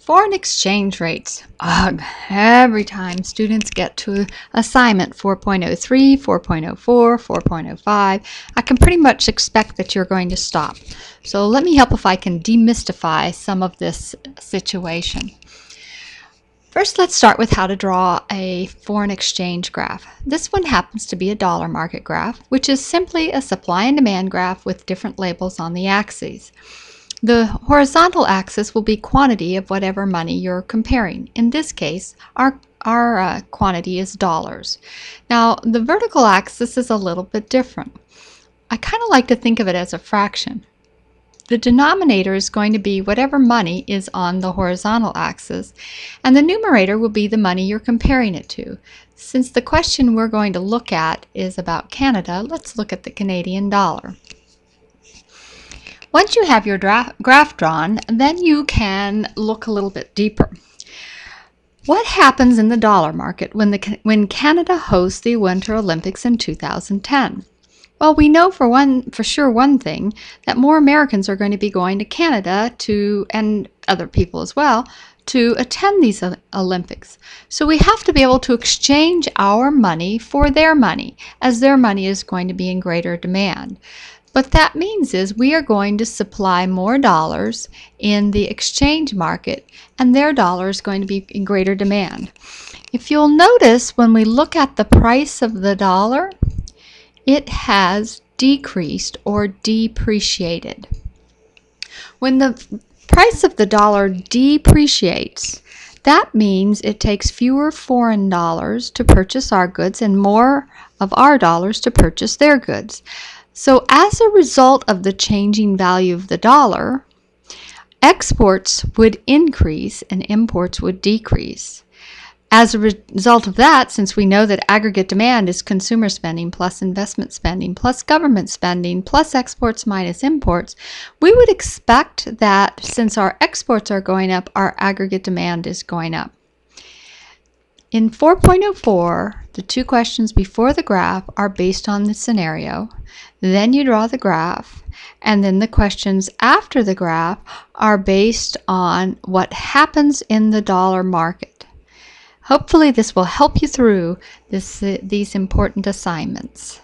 Foreign exchange rates. Ugh, every time students get to assignment 4.03, 4.04, 4.05, I can pretty much expect that you're going to stop. So let me help if I can demystify some of this situation. First, let's start with how to draw a foreign exchange graph. This one happens to be a dollar market graph, which is simply a supply and demand graph with different labels on the axes. The horizontal axis will be quantity of whatever money you're comparing. In this case, our quantity is dollars. Now, the vertical axis is a little bit different. I kind of like to think of it as a fraction. The denominator is going to be whatever money is on the horizontal axis, and the numerator will be the money you're comparing it to. Since the question we're going to look at is about Canada, let's look at the Canadian dollar. Once you have your graph drawn, then you can look a little bit deeper. What happens in the dollar market when Canada hosts the Winter Olympics in 2010? Well, we know for sure one thing, that more Americans are going to be going to Canada and other people as well, to attend these Olympics. So we have to be able to exchange our money for their money, as their money is going to be in greater demand. What that means is we are going to supply more dollars in the exchange market, and their dollar is going to be in greater demand. If you'll notice, when we look at the price of the dollar, it has decreased or depreciated. When the price of the dollar depreciates, that means it takes fewer foreign dollars to purchase our goods and more of our dollars to purchase their goods. So as a result of the changing value of the dollar, exports would increase and imports would decrease. As a result of that, since we know that aggregate demand is consumer spending plus investment spending plus government spending plus exports minus imports, we would expect that since our exports are going up, our aggregate demand is going up. In 4.04, the two questions before the graph are based on the scenario. Then you draw the graph, and then the questions after the graph are based on what happens in the dollar market. Hopefully this will help you through these important assignments.